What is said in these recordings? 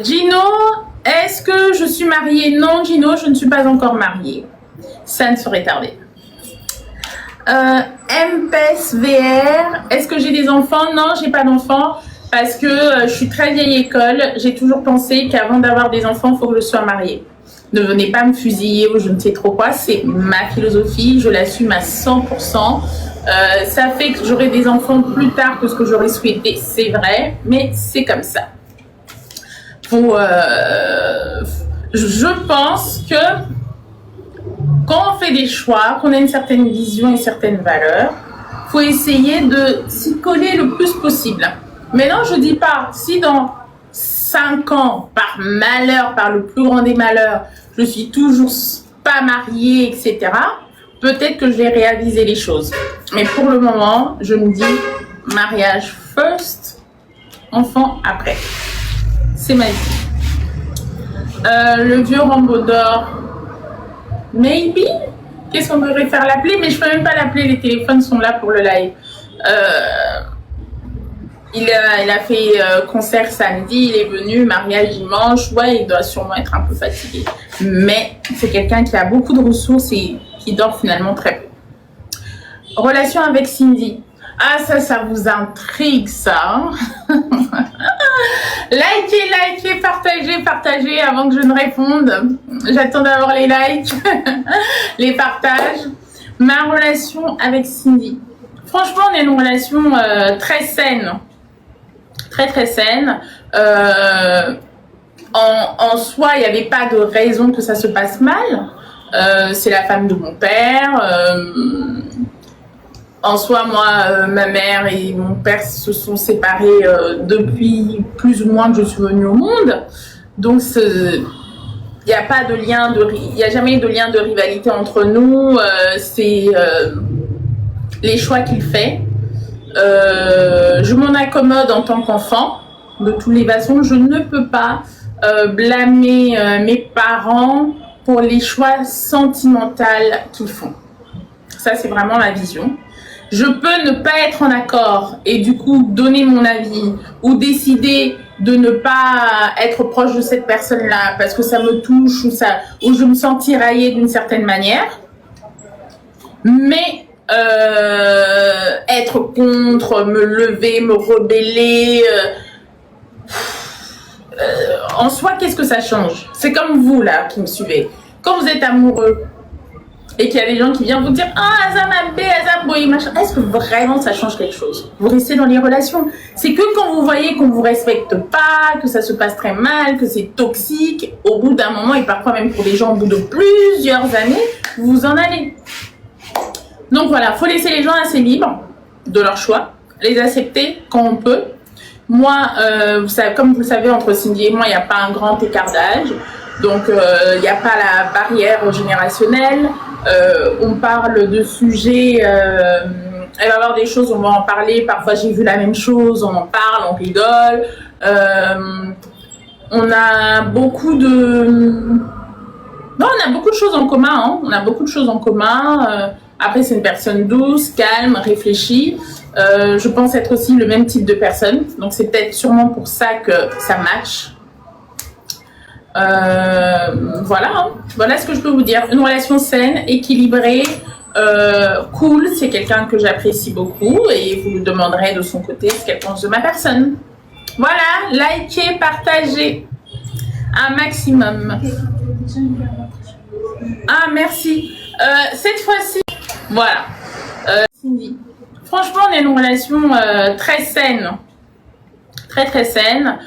Gino, est-ce que je suis mariée? Non, Gino, je ne suis pas encore mariée. Ça ne saurait tarder. MPS VR, est-ce que j'ai des enfants? Non, j'ai pas d'enfants parce que je suis très vieille école. J'ai toujours pensé qu'avant d'avoir des enfants, il faut que je sois mariée. Ne venez pas me fusiller ou je ne sais trop quoi. C'est ma philosophie, je l'assume à 100%. Ça fait que j'aurai des enfants plus tard que ce que j'aurais souhaité, c'est vrai, mais c'est comme ça. Je pense que quand on fait des choix, qu'on a une certaine vision et certaines valeurs, il faut essayer de s'y coller le plus possible. Maintenant, je ne dis pas, si dans 5 ans, par malheur, par le plus grand des malheurs, je suis toujours pas mariée, etc., peut-être que je vais réaliser les choses. Mais pour le moment, je me dis mariage first, enfant après. C'est ma vie. Le vieux Rambo d'or, maybe. Qu'est-ce qu'on devrait faire l'appeler? Mais je peux même pas l'appeler, les téléphones sont là pour le live. Il a fait concert samedi, il est venu, mariage dimanche. Ouais, il doit sûrement être un peu fatigué. Mais c'est quelqu'un qui a beaucoup de ressources et qui dort finalement très peu. Relation avec Cindy. Ah, ça vous intrigue, ça. Likez, partagez avant que je ne réponde. J'attends d'avoir les likes, les partages. Ma relation avec Cindy. Franchement, on a une relation très saine. Très saine. En soi, il n'y avait pas de raison que ça se passe mal. C'est la femme de mon père. En soi, moi, ma mère et mon père se sont séparés depuis plus ou moins que je suis venue au monde. Donc, il n'y a pas de lien il n'y a jamais eu de lien de rivalité entre nous. C'est les choix qu'il fait. Je m'en accommode en tant qu'enfant. De toutes les façons, je ne peux pas blâmer mes parents pour les choix sentimentaux qu'ils font. Ça, c'est vraiment ma vision. Je peux ne pas être en accord et du coup donner mon avis ou décider de ne pas être proche de cette personne-là parce que ça me touche ou je me sens tiraillée d'une certaine manière. Mais être contre, me lever, me rebeller, en soi, qu'est-ce que ça change? C'est comme vous là qui me suivez. Quand vous êtes amoureux, et qu'il y a des gens qui viennent vous dire « Ah, Azam Abé, Azam Boy, machin », est-ce que vraiment ça change quelque chose? Vous restez dans les relations. C'est que quand vous voyez qu'on vous respecte pas, que ça se passe très mal, que c'est toxique, au bout d'un moment, et parfois même pour des gens au bout de plusieurs années, vous vous en allez. Donc voilà, faut laisser les gens assez libres de leur choix, les accepter quand on peut. Moi, comme vous le savez, entre Cindy et moi, il n'y a pas un grand écart d'âge. Donc, il n'y a pas la barrière générationnelle. On parle de sujets, elle va y avoir des choses, on va en parler. Parfois, j'ai vu la même chose, on en parle, on rigole. On a beaucoup de choses en commun. Hein. On a beaucoup de choses en commun. Après, c'est une personne douce, calme, réfléchie. Je pense être aussi le même type de personne. Donc, c'est peut-être sûrement pour ça que ça match. Voilà ce que je peux vous dire. Une relation saine, équilibrée, cool. C'est quelqu'un que j'apprécie beaucoup et vous lui demanderez de son côté ce qu'elle pense de ma personne. Voilà, likez, partagez un maximum. Ah, merci. Cette fois-ci, voilà. Cindy. Franchement, on a une relation très saine. Très saine.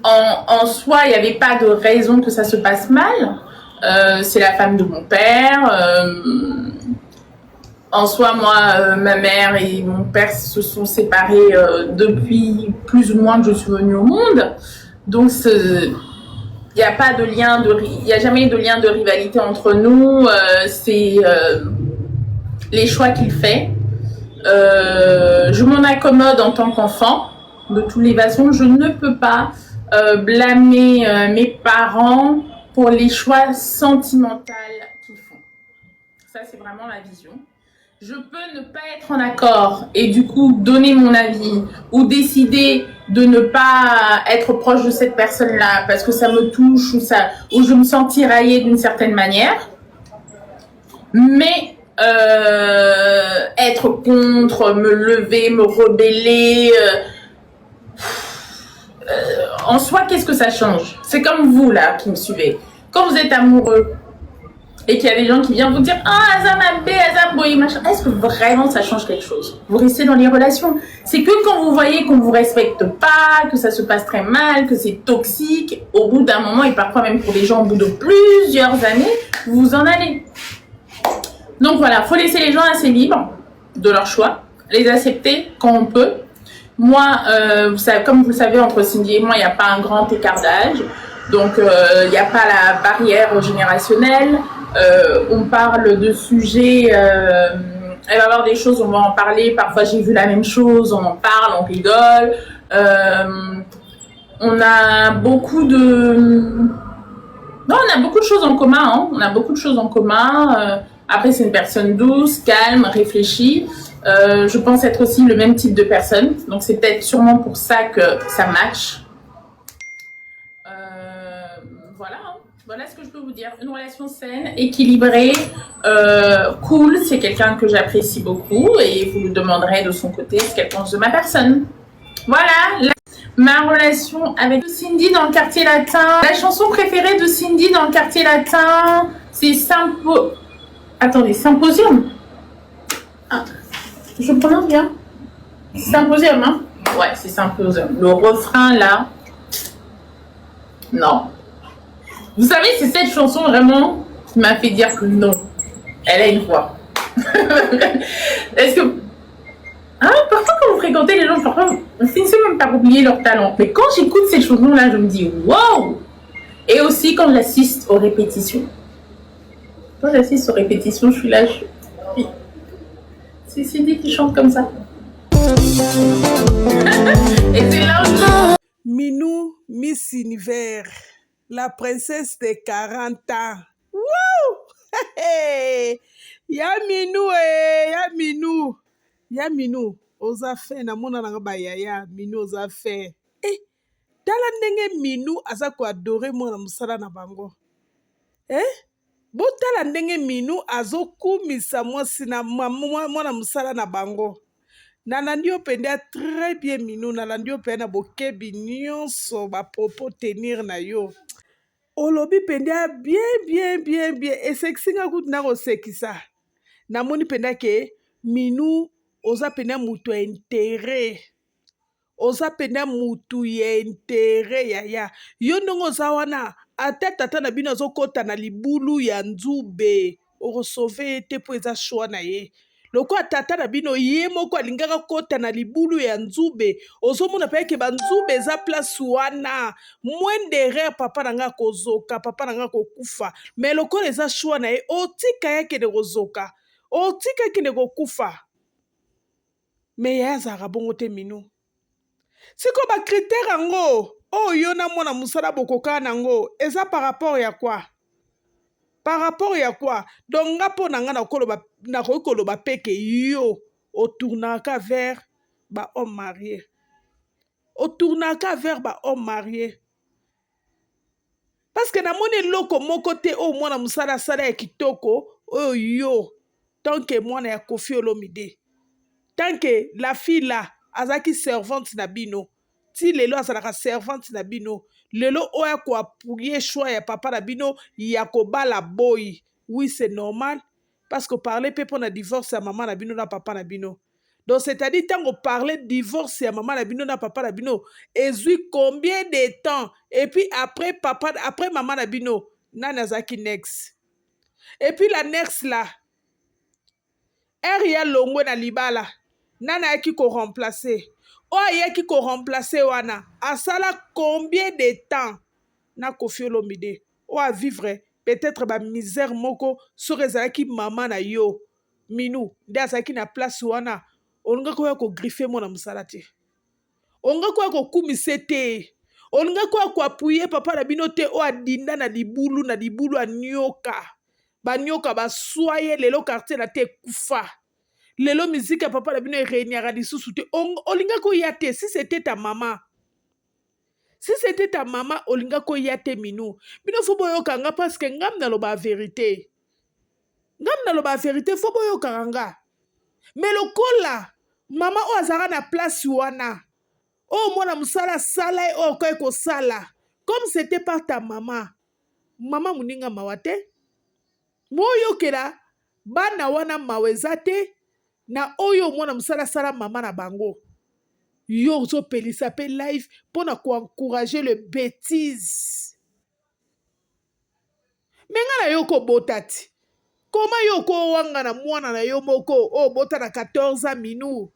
En soi, il n'y avait pas de raison que ça se passe mal. C'est la femme de mon père. En soi, moi, ma mère et mon père se sont séparés depuis plus ou moins que je suis venue au monde. Donc, il n'y a pas de lien il n'y a jamais eu de lien de rivalité entre nous. C'est les choix qu'il fait. Je m'en accommode en tant qu'enfant. De toutes les façons, je ne peux pas blâmer mes parents pour les choix sentimentaux qu'ils font. Ça, c'est vraiment ma vision. je peux ne pas être en accord et du coup donner mon avis ou décider de ne pas être proche de cette personne-là parce que ça me touche ou je me sens tiraillée d'une certaine manière. Mais être contre, me lever, me rebeller, en soi, qu'est-ce que ça change? C'est comme vous là qui me suivez. Quand vous êtes amoureux, et qu'il y a des gens qui viennent vous dire ah Azam Abbé, Azam Boy, machin, est-ce que vraiment ça change quelque chose? Vous restez dans les relations. C'est que quand vous voyez qu'on vous respecte pas, que ça se passe très mal, que c'est toxique, au bout d'un moment, et parfois même pour les gens au bout de plusieurs années, vous vous en allez. Donc voilà, faut laisser les gens assez libres de leur choix, les accepter quand on peut. Moi, vous savez, comme vous le savez, entre Cindy et moi, il n'y a pas un grand écart d'âge. Donc, il n'y a pas la barrière générationnelle. On parle de sujets, elle va y avoir des choses, on va en parler. Parfois, j'ai vu la même chose, on en parle, on rigole. On a beaucoup de... Non, on a beaucoup de choses en commun. Hein. On a beaucoup de choses en commun. Après, c'est une personne douce, calme, réfléchie. Je pense être aussi le même type de personne. Donc, c'est peut-être sûrement pour ça que ça match. Voilà, hein. Voilà ce que je peux vous dire. Une relation saine, équilibrée, cool. C'est quelqu'un que j'apprécie beaucoup et vous lui demanderez de son côté ce qu'elle pense de ma personne. Voilà, ma relation avec Cindy dans le quartier latin. La chanson préférée de Cindy dans le quartier latin, c'est Symposium. Ah, je prononce bien. Symposium, hein? Ouais, c'est Symposium. Le refrain là, non. Vous savez, c'est cette chanson vraiment qui m'a fait dire que non, elle a une voix. Est-ce que... Hein, parfois quand vous fréquentez les gens, parfois on finit même par oublier leur talent. Mais quand j'écoute cette chanson-là, je me dis wow! Et aussi quand j'assiste aux répétitions. Quand j'assiste aux répétitions, je suis là, c'est Cindy qui chante comme ça. Et c'est là où Minou, Miss Univers, la princesse de 40 ans. Wow! Hey! Ya Minou, ya Minou. Ya Minou, oza fe na mona nanga ba yaya, Minou oza fe. Tala ndenge Minou aza ko adore mwana musala na bango. Botala ndenge Minou azokumisa mwasi na mwana musala na bango. Nalandi yo mpenza très bien Minou, nalandi yo mpenza na bokebi nyonso bapropo tenir na yo. Olobi mpenza bien esekisinga kutu na kosekisa. Namoni mpenza ke Minou oza mpenza mutu ya intere. Oza mpenza mutu ya intere yaya. Yo ndongo oza wana ata tata na bino azokota na libulu ya nzube. Orosove te po eza shwa na ye. Lokola tata na bino ye moko alingaka kota na libulu ya nzube. Ozomona pe ke ba nzube eza place wana. Moins d'erreur papa nanga kozoka, papa nanga kokufa. Mais lokola eza shwa na ye, otika yake de kozoka. Otika yake de kokufa. Mais ya azaka bongo te Minou. Siko ba critère yango oyo na mwana musala bokoka nango eza par rapport ya quoi? Par rapport ya quoi? Donc nga po nanga na koloba peke yo otournaka vers ba homme marié. Otournaka vers ba homme marié. Parce que na moni loko moko te o mwana musala sala ya kitoko oyo yo tant que mwana ya Koffi Olomide. Tant que la fille là azaki servante na bino. Ti lelo azalaka servante na bino. Lelo oya ko appuyer choix ya papa na bino ya kobala boy. Oui, c'est normal. Parce que parler peut pour na divorce ya maman na bino na papa na bino. Donc c'est-à-dire tant qu'on parlait divorce ya maman na bino na papa na bino, ezui combien de temps? Et puis après papa, après maman na bino, nana azaki next. Et puis la next là, ya longwe na libala. Nana yaki ko remplacer. O yaki ko remplacer wana. Asala combien de temps? Na Koffi Olomide. O a vivre peut-être ba misère moko sur ezalaki maman na yo. Minou, nde azalaki na place wana. Olinga ko ya ko griffer mona musala te. Onga ko ya ko kumise te. Olinga ko ya ko appuyer papa na bino te o adinda na libulu anyoka. Ba nyoka ba soye lelo quartier na te kufa. lelo musique ya papa na bino erenyaka lisusu te olingaki oya te. Si c'était ta maman, si c'était ta maman olingaki oya te minu bino fo boyoka nga parce que ngam naloba vérité, ngam naloba vérité, fo boyoka nga. Mais lokola mama oyo azalaka na place wana oyo mwana mosala sala ye oyo okoki kosala comme c'était par ta maman, mama moninga mawa te, moyokela bana wana mawa eza te na oyo mwana mosala sala mama na bango. Yo ozopelisa pe live mpona koencourager le bêtise. Me nga na yo kobota ti koma yo kowanga na mwana na yo moko oyo bota na 14 ans minu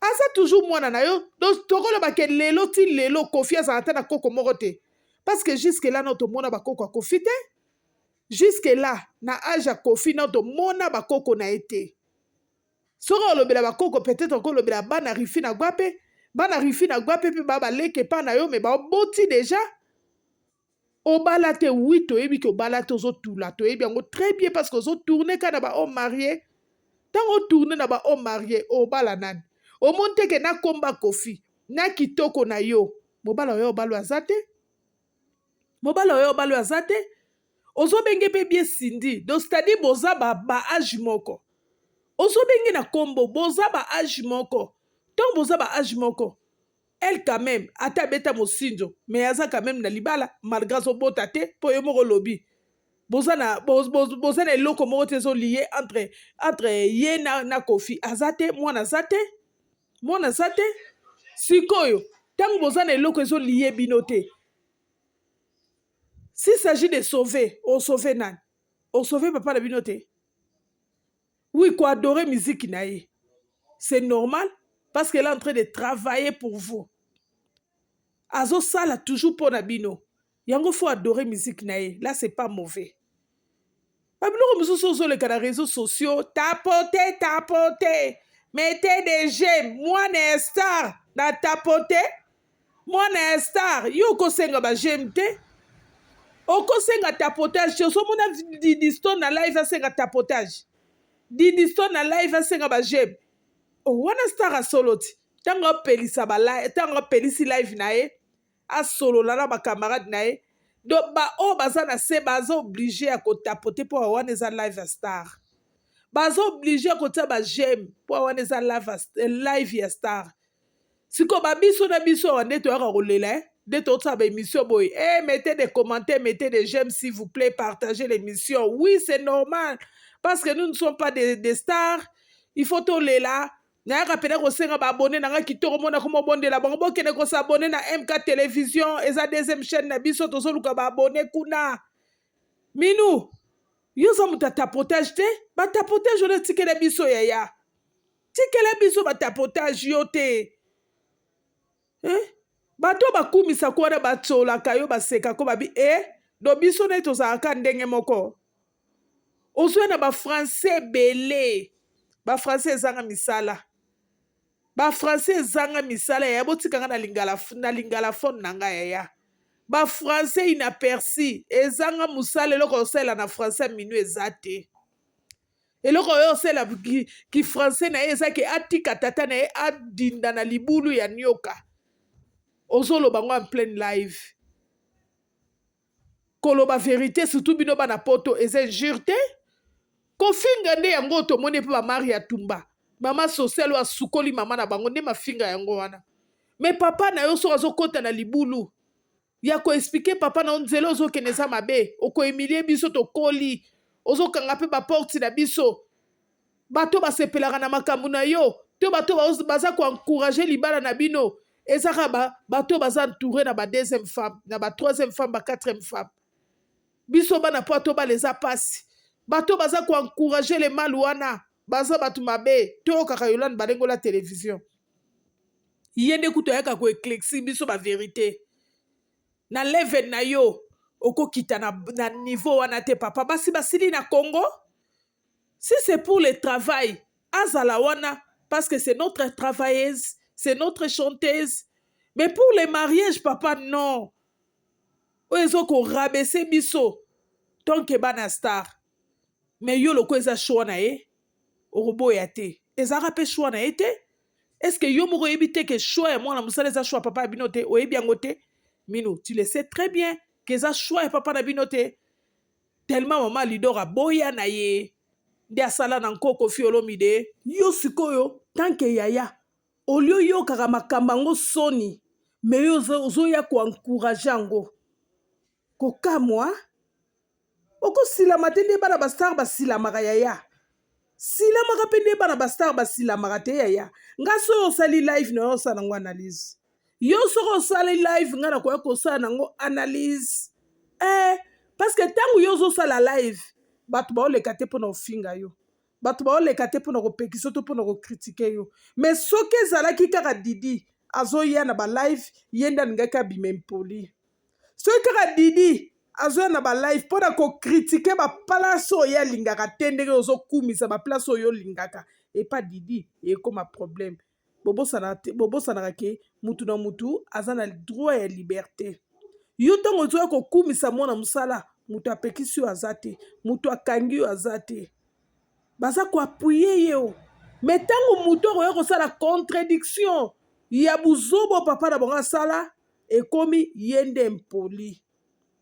aza toujours mwana na yo. Donc tokoloba ke lelo ti lelo Kofi azala ta na koko moko te parce que jusque là na tomona bakoko ya Kofi te. Jusque là na âge ya Kofi na tomona bakoko na ye te. Soki olobela bakoko peut-être okolobela bana rifi na gwa pe bana rifi na gwa pe mpe babaleke pa na yo me baoboti déjà obala te. Oui toyebi ke obala te ozotula toyebi yango très bien parce que ozotourne ka na bahomme marié. Ntango otourne na bahomme marié obala nani omoni te ke na komba Kofi na kitoko na yo mobala oyo obalo aza te, mobala oyo obalo aza te. Ozobenge pe bien sindi donc c'est-à-dire boza ba âge moko. Ozobenge na kombo boza ba âge moko. Tant boza ba âge moko elle quand même ata beta mosinzo mais aza quand même na libala malgré zobota te po yo moko lobi boza na eloko moko te ezolié entre ye na Kofi aza te mwana aza te mwana aza te. Sikoyo ntango boza na eloko ezolié bino te s'il s'agit de sauver sauver nani sauver papa na bino te. Oui quoi adorer musique na ye c'est normal parce qu'elle est en train de travailler pour vous. Azo sala toujours pour Nabino. Yango faut adorer musique nae. Là c'est pas mauvais. Babiloko mosusu sur les réseaux sociaux, tapoter. Mettez des j'aime. Moi n'est star na tapoter. Moi n'est star. Yo ko senga ba j'aime te. Oko senga tapotage. So mona Didiston na live a senga tapotage. Didiston na live a senga ba j'aime. Oh wana star a soloti. Tango pelisa ba live, tango pelisi live nae. A solo la na ba camarade nae. Donc ba o baza na se baza obligé à tapoter pour avoir des live a star. Baza obligé à côté ba j'aime pour avoir des live a star. Si ko ba biso na biso ande to aka rolela de to sa ba émission boy. Mettez des commentaires, mettez des j'aime s'il vous plaît, partagez l'émission. Oui, c'est normal parce que nous ne sommes pas des stars. Il faut to lela. Na rappeler ko senga ba abonné na kitoko mona ko bonde la bango kene ko s'abonner na MK télévision eza deuxième chaîne na biso to soluka ba abonné kuna minu yo za muta tapotage te ba tapotage on tikele biso yaya tikele biso ba tapotage yo te bato bakumisa ko na batsola kayo baseka ko babi do biso na to za ka ndenge moko ozwe na ba français belé ba français zanga misala. Ba français zanga misala ya botikanga na lingala phone nanga ya ba français inaperçu ezanga musala eloko sela na français minu ezate eloko yo sela ki français na ezaki atika tata na adinda na libulu ya nyoka ozolo bango en plein live koloba vérité surtout bino bana poto eza injure kofinga nde yango tomoni pe ba Maria Tumba mama social wa sukoli mama na bango nde mafinga yango wana mais papa na yo so azokota na libulu ya ko expliquer papa na nzela ozokende eza mabe oko emilie biso tokoli ozokanga pe ba porte na biso bato basepelaka na makambo na yo to bato baza ko encourager libala na bino ezaka bato baza entouré na ba deuxième femme na ba troisième femme ba quatrième femme biso bana po to ba les apasi bato baza ko encourager les mal wana baza batu mabe to kaka yolande balengo la télévision yende kuto yaka ko éclaircir biso ba vérité na level na yo oko kita na niveau wana te papa basi basili na Congo si c'est pour le travail azala wana parce que c'est notre travailleuse c'est notre chanteuse mais pour les mariages papa non oezo ko rabaisser biso tant que bana star mais yo loko eza choix na ye oroboya te ezalaka mpe choix na ye te. Est-ce que yo moko oyebi te ke choix ya mwana mosala eza choix papa na bino te? Oyebi yango te? Mino, tu le sais très bien ke eza choix ya papa na bino te. Tellement mama Lidor aboya na ye nde asala na nkoko Koffi Olomide. Yo sikoyo tanke yaya olio oyokaka makambo yango soni me yo ozoya koencourage yango kokamwa okosilama te nde bana bastar basilamaka yaya. Silamaka mpe nde bana bastar basilamaka te yaya. Nga soki osali live na yo osala nango analyse. Yo soki osali live nga nakoya kosala nango analyse. Parce que ntango yo ozosala live bato baoleka te mpona kofinga yo, bato baoleka te mpona kopekisa to mpona kokritike yo. Mais soki ezalaki kaka Didi azoya na balive ye nde alingaki abima mpoli, soki kaka Didi azoya na balive mpona kokritike baplace oyo alingaka te ndenge ozokumisa baplace oyo olingaka epa Didi ekoma problème. Bobosanaka ke mutu na mutu aza na droit ya liberté. Yo ntango ozoya kokumisa mwana mosala mutu apekisi yo aza te, mutu akangi yo aza te, baza koapuye ye o. Me ntango mutu okoya kosala contradiction ya buzobo papa na bango asala ekomi ye nde mpoli,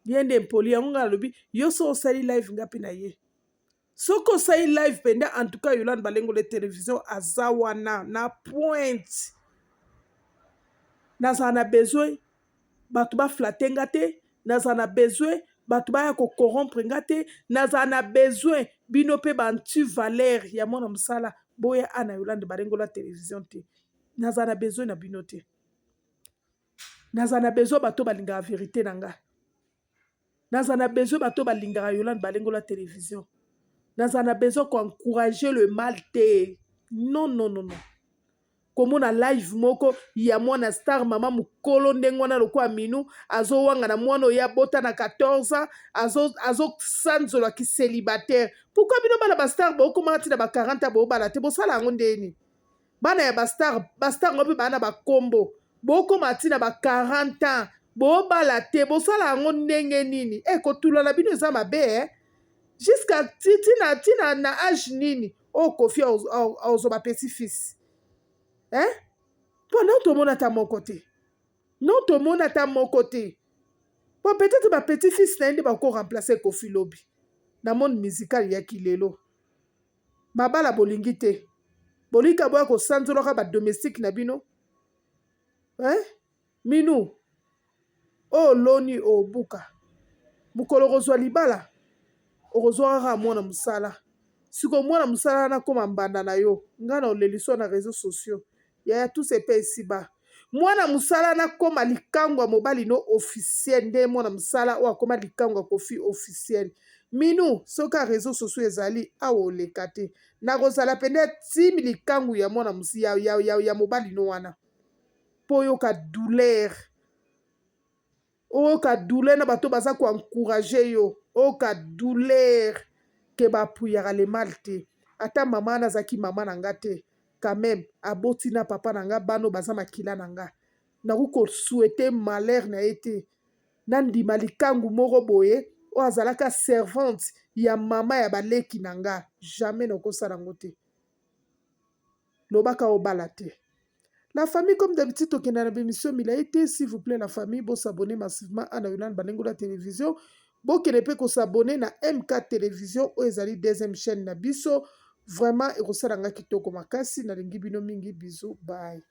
ye nde mpoli. Yango nga nalobi yo so osali live nga mpe na ye, soki osali live penda en tout cas Yolande Balengole télévision aza wana na pointe. Nazala na besoin bato baflate nga te, nazala na besoin bato baya kocorrompre nga te, nazala na besoin bino mpe bantu valeur ya mwana mosala boya ana Yolande Balengole télévision te. Nazala na besoin na bino te. Nazala na besoin bato balingaka vérité na nga. Nazala na besoin bato balingaka Yolande Balengole télévision. Nazala na besoin koencourager le mal te. Non, non, non, non. Komona live moko ya mwana star mama mukolo ndenge wana lokwa minu azowanga na mwana oya bota na 14 ans sanzola ki célibataire. Pourquoi bino bana bastar bokoma tina ba 40 ans bobala te bosala yango ndeni? Bana ya bastar ngope bana bakombo bokoma tina ba 40 ans bobala te bosala yango ndenge nini? Kotula na bino eza mabe jusqu'à tina na âge nini Koffi ozoba petit fils. Bon, non, tout le monde a ta mon côté. Non, tout le monde a ta mon côté. Bon, peut-être ma petit-fils n'a pas encore remplacé Koffi Lobi. Dans le monde musical, il y a qui l'élo. Ma bala bolingite. Bolika boya ko sanzoloka ba domestique na bino. Minu. Oh, loni o buka. Mukolo rozwa libala. Rozwa ra mwana musala. Siko mwana musala na koma mbanda na yo. Ngana oleliso na réseaux sociaux. Yaya tout se paye ici bas. Mwana musala na koma likangwa mobali no officiel nde mwana musala o akoma likangwa Koffi officiel. Minu soka réseaux sociaux ezali awo lekate. Na kozala pende timi likangu ya mwana musala ya mobali no wana. Po yo ka douleur. O ka douleur na bato baza ko encourager yo. O ka douleur ke ba puyaka le mal te. Ata mama na zaki mama na ngate. Quand même, aboti na papa nanga bano baza makila nanga. Naku ko souhaiter malheur na été. Nandima likangu moko boye o azalaka servante ya mama ya baleki nanga. Jamais noko sala ngote. Lobaka obala te. La famille, comme d'habitude, au Kenya, l'émission Milaïté, s'il vous plaît, la famille, vous s'abonnez massivement à la Yolande Balengole télévision. Vous ne pouvez que s'abonner à MK télévision, ou ezali deuxième chaîne na biso. Vraiment, et vous savez, kitoko makasi, na lingi bino mingi, bisous, bye.